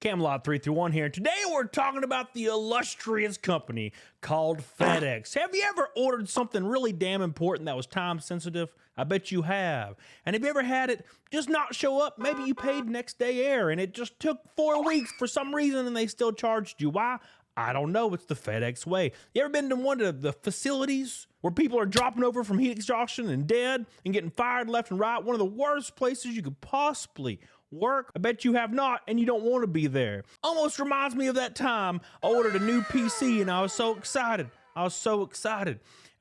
Camelot 331 here. Today we're talking about the illustrious company called FedEx. Have you ever ordered something really damn important that was time sensitive? I bet you have. And have you ever had it just not show up? Maybe you paid next day air and it just took 4 weeks for some reason and they still charged you. Why? I don't know. It's the FedEx way. You ever been to one of the facilities where people are dropping over from heat exhaustion and dead and getting fired left and right? One of the worst places you could possibly work. I bet you have not, and you don't want to be there. Almost reminds me of that time I ordered a new PC and I was so excited.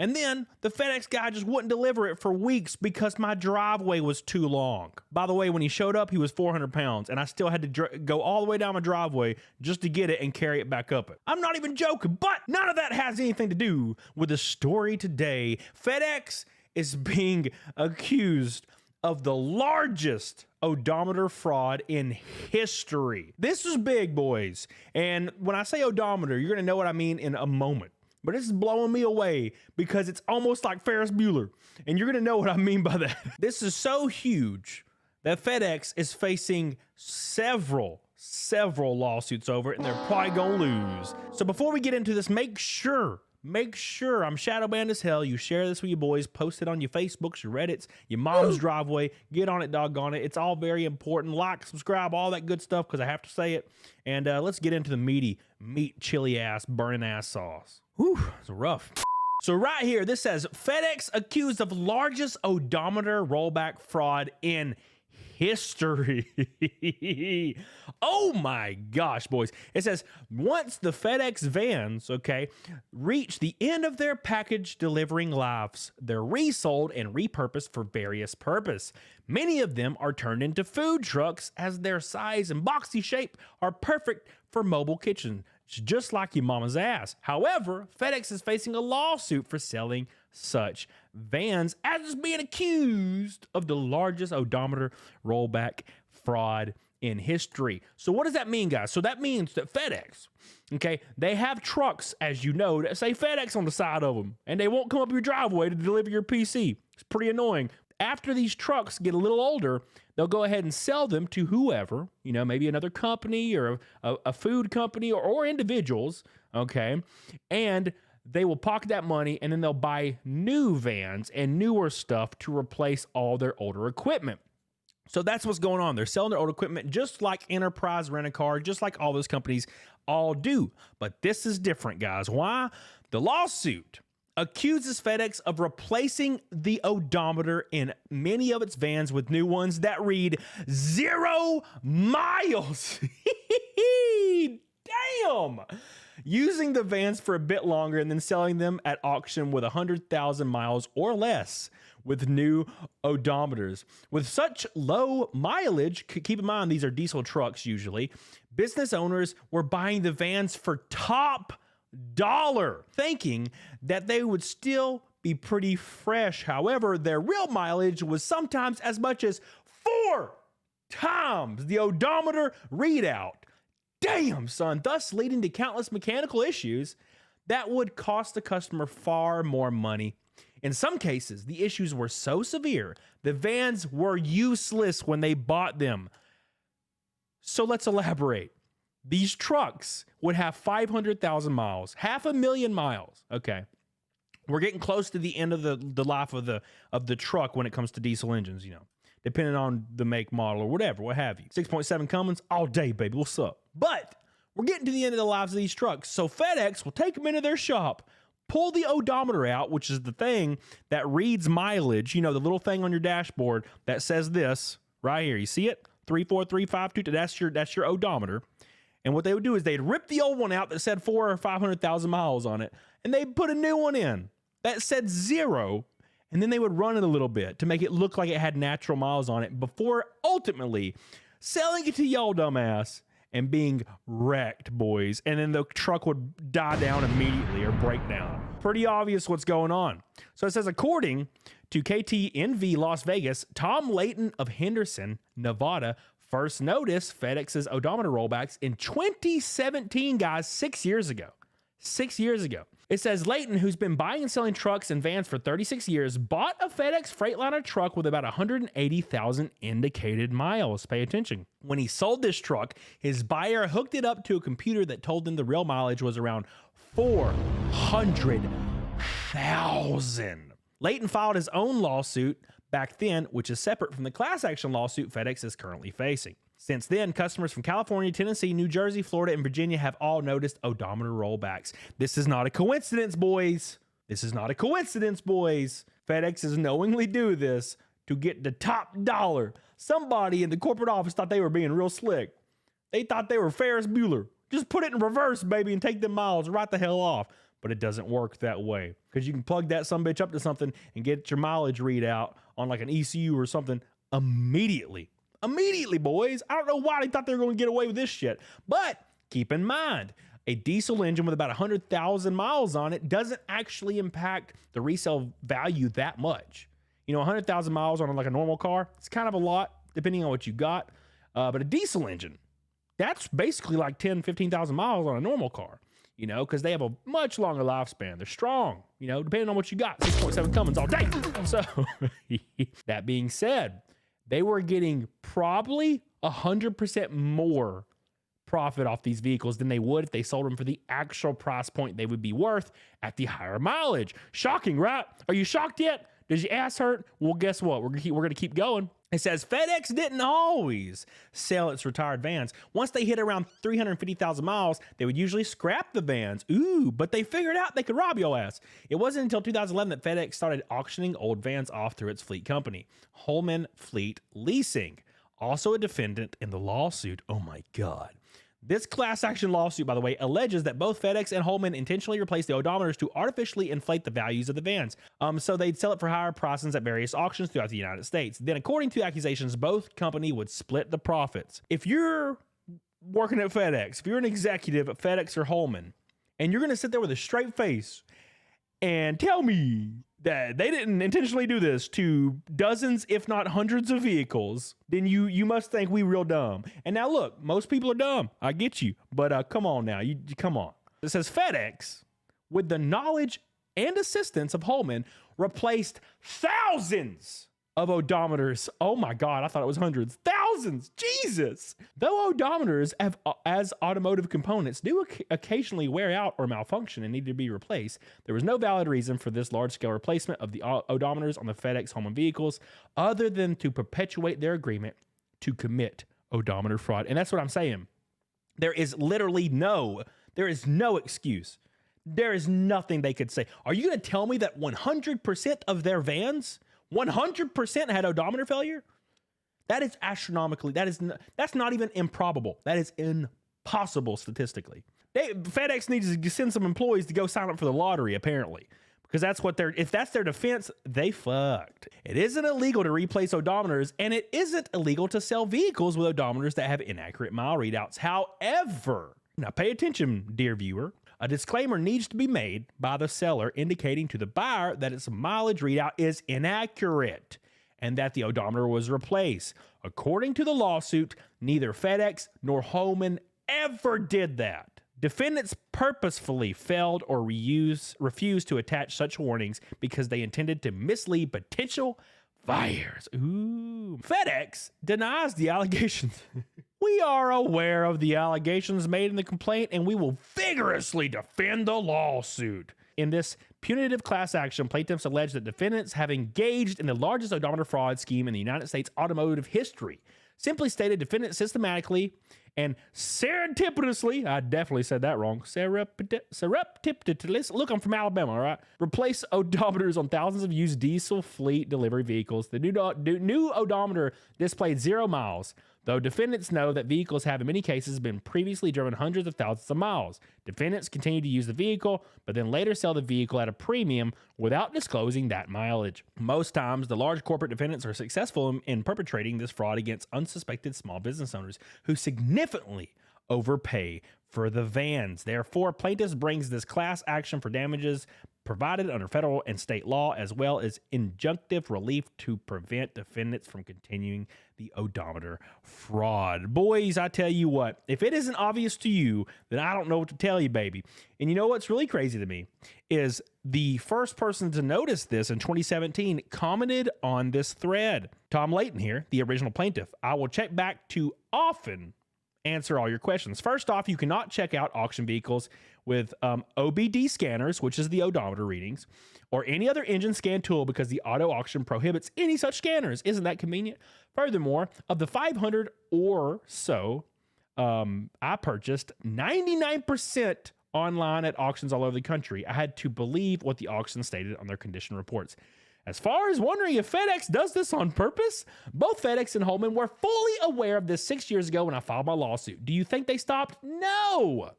And then the FedEx guy just wouldn't deliver it for weeks because my driveway was too long. By the way, when he showed up, he was 400 pounds and I still had to go all the way down my driveway just to get it and carry it back up it. I'm not even joking, but none of that has anything to do with the story today. FedEx is being accused of the largest odometer fraud in history. This is big, boys. And when I say odometer, you're gonna know what I mean in a moment. But this is blowing me away because it's almost like Ferris Bueller. And you're gonna know what I mean by that. This is so huge that FedEx is facing several lawsuits over it, and they're probably gonna lose. So before we get into this, make sure I'm shadow banned as hell. You share this with your boys, post it on your Facebooks, your Reddits, your mom's driveway. Get on it, doggone it. It's all very important. Like, subscribe, all that good stuff, because I have to say it. And let's get into the meat, chili ass, burning ass sauce. Whew, it's rough. So right here, this says FedEx accused of largest odometer rollback fraud in history. Oh my gosh, boys. It says once the FedEx vans, reach the end of their package delivering lives, they're resold and repurposed for various purpose. Many of them are turned into food trucks as their size and boxy shape are perfect for mobile kitchen, just like your mama's ass. However, FedEx is facing a lawsuit for selling such vans as being accused of the largest odometer rollback fraud in history. So what does that mean, guys? So that means that FedEx, they have trucks, as you know, that say FedEx on the side of them, and they won't come up your driveway to deliver your PC. It's pretty annoying. After these trucks get a little older, they'll go ahead and sell them to whoever, maybe another company or a food company or individuals, and they will pocket that money and then they'll buy new vans and newer stuff to replace all their older equipment. So that's what's going on. They're selling their old equipment just like Enterprise Rent-A-Car, just like all those companies all do. But this is different, guys. Why? The lawsuit accuses FedEx of replacing the odometer in many of its vans with new ones that read 0 miles. Damn! Using the vans for a bit longer and then selling them at auction with 100,000 miles or less with new odometers. With such low mileage, keep in mind these are diesel trucks usually, business owners were buying the vans for top dollar, thinking that they would still be pretty fresh. However, their real mileage was sometimes as much as 4 times the odometer readout. Damn, son, thus leading to countless mechanical issues that would cost the customer far more money. In some cases, the issues were so severe, the vans were useless when they bought them. So let's elaborate. These trucks would have 500,000 miles, 500,000 miles. We're getting close to the end of the life of the truck when it comes to diesel engines, depending on the make, model, or whatever, what have you. 6.7 Cummins all day, baby. What's up? But we're getting to the end of the lives of these trucks. So FedEx will take them into their shop, pull the odometer out, which is the thing that reads mileage, the little thing on your dashboard that says this right here. You see it? 34352. That's your odometer. And what they would do is they'd rip the old one out that said 400,000 or 500,000 miles on it, and they'd put a new one in that said 0, and then they would run it a little bit to make it look like it had natural miles on it before ultimately selling it to y'all dumbass and being wrecked, boys. And then the truck would die down immediately or break down. Pretty obvious what's going on. So it says, according to KTNV Las Vegas, Tom Layton of Henderson, Nevada, first noticed FedEx's odometer rollbacks in 2017, guys, 6 years ago. 6 years ago. It says Leighton, who's been buying and selling trucks and vans for 36 years, bought a FedEx Freightliner truck with about 180,000 indicated miles. Pay attention. When he sold this truck, his buyer hooked it up to a computer that told him the real mileage was around 400,000. Leighton filed his own lawsuit back then, which is separate from the class action lawsuit FedEx is currently facing. Since then, customers from California, Tennessee, New Jersey, Florida, and Virginia have all noticed odometer rollbacks. This is not a coincidence, boys. This is not a coincidence, boys. FedEx is knowingly do this to get the top dollar. Somebody in the corporate office thought they were being real slick. They thought they were Ferris Bueller. Just put it in reverse, baby, and take them miles right the hell off. But it doesn't work that way, because you can plug that sumbitch up to something and get your mileage readout on like an ECU or something immediately. Immediately, boys. I don't know why they thought they were going to get away with this shit. But keep in mind, a diesel engine with about 100,000 miles on it doesn't actually impact the resale value that much. You know, 100,000 miles on like a normal car, it's kind of a lot depending on what you got. But a diesel engine, that's basically like 10, 15,000 miles on a normal car, you know, because they have a much longer lifespan. They're strong, you know, depending on what you got. 6.7 Cummins all day. So that being said, they were getting probably 100% more profit off these vehicles than they would if they sold them for the actual price point they would be worth at the higher mileage. Shocking, right? Are you shocked yet? Does your ass hurt? Well, guess what? We're going to keep going. It says FedEx didn't always sell its retired vans. Once they hit around 350,000 miles, they would usually scrap the vans. Ooh, but they figured out they could rob your ass. It wasn't until 2011 that FedEx started auctioning old vans off through its fleet company, Holman Fleet Leasing, also a defendant in the lawsuit. Oh my God. This class action lawsuit, by the way, alleges that both FedEx and Holman intentionally replaced the odometers to artificially inflate the values of the vans. So they'd sell it for higher prices at various auctions throughout the United States. Then, according to accusations, both companies would split the profits. If you're working at FedEx, if you're an executive at FedEx or Holman, and you're going to sit there with a straight face and tell me that they didn't intentionally do this to dozens, if not hundreds of vehicles, then you must think we real dumb. And now look, most people are dumb. I get you. But come on now. You come on. It says FedEx, with the knowledge and assistance of Holman, replaced thousands of odometers. Oh my God, I thought it was hundreds. Thousands, Jesus. Though odometers have, as automotive components do occasionally wear out or malfunction and need to be replaced, there was no valid reason for this large-scale replacement of the odometers on the FedEx Holman vehicles other than to perpetuate their agreement to commit odometer fraud. And that's what I'm saying. There is literally no excuse. There is nothing they could say. Are you going to tell me that 100% of their vans 100% had odometer failure? That is astronomically, that's not even improbable. That is impossible statistically. FedEx needs to send some employees to go sign up for the lottery, apparently, because that's what if that's their defense, they fucked. It isn't illegal to replace odometers, and it isn't illegal to sell vehicles with odometers that have inaccurate mile readouts. However, now pay attention, dear viewer. A disclaimer needs to be made by the seller indicating to the buyer that its mileage readout is inaccurate and that the odometer was replaced. According to the lawsuit, neither FedEx nor Holman ever did that. Defendants purposefully failed or refused to attach such warnings because they intended to mislead potential buyers. Ooh. FedEx denies the allegations. We are aware of the allegations made in the complaint, and we will vigorously defend the lawsuit. In this punitive class action, plaintiffs allege that defendants have engaged in the largest odometer fraud scheme in the United States automotive history. Simply stated, defendants systematically and surreptitiously, I definitely said that wrong, surreptitiously, look, I'm from Alabama, all right, replace odometers on thousands of used diesel fleet delivery vehicles. The new odometer displayed 0 miles, though defendants know that vehicles have in many cases been previously driven hundreds of thousands of miles. Defendants continue to use the vehicle, but then later sell the vehicle at a premium without disclosing that mileage. Most times, the large corporate defendants are successful in perpetrating this fraud against unsuspected small business owners who significantly overpay for the vans. Therefore, plaintiffs brings this class action for damages provided under federal and state law, as well as injunctive relief to prevent defendants from continuing the odometer fraud. Boys, I tell you what, if it isn't obvious to you, then I don't know what to tell you, baby. And you know what's really crazy to me is the first person to notice this in 2017 commented on this thread. Tom Layton here, the original plaintiff. I will check back to often answer all your questions. First off, you cannot check out auction vehicles with OBD scanners, which is the odometer readings, or any other engine scan tool because the auto auction prohibits any such scanners. Isn't that convenient? Furthermore, of the 500 or so I purchased, 99% online at auctions all over the country. I had to believe what the auction stated on their condition reports. As far as wondering if FedEx does this on purpose, both FedEx and Holman were fully aware of this 6 years ago when I filed my lawsuit. Do you think they stopped? No.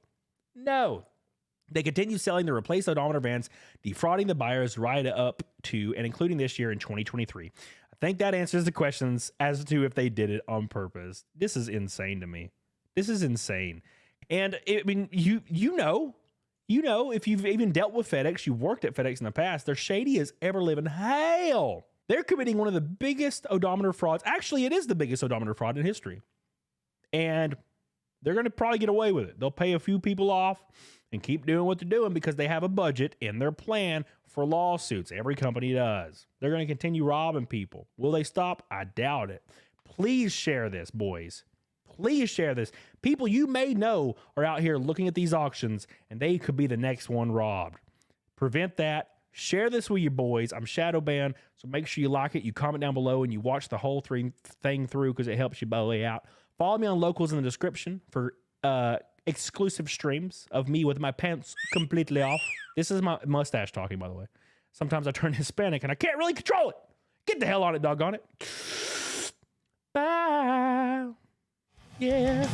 They continue selling the replaced odometer vans, defrauding the buyers right up to and including this year in 2023. I think that answers the questions as to if they did it on purpose. This is insane to me. This is insane. And I mean, you know, if you've even dealt with FedEx, you've worked at FedEx in the past, they're shady as ever living hell. They're committing one of the biggest odometer frauds. Actually, it is the biggest odometer fraud in history. And they're going to probably get away with it. They'll pay a few people off and keep doing what they're doing because they have a budget in their plan for lawsuits. Every company does. They're going to continue robbing people. Will they stop? I doubt it. Please share this, boys. Please share this. People you may know are out here looking at these auctions and they could be the next one robbed. Prevent that. Share this with your boys. I'm shadow banned, so make sure you like it, you comment down below, and you watch the whole thing through because it helps you belly out. Follow me on Locals in the description for exclusive streams of me with my pants completely off. This is my mustache talking, by the way. Sometimes I turn Hispanic and I can't really control it. Get the hell on it, doggone it. Bye. Yeah.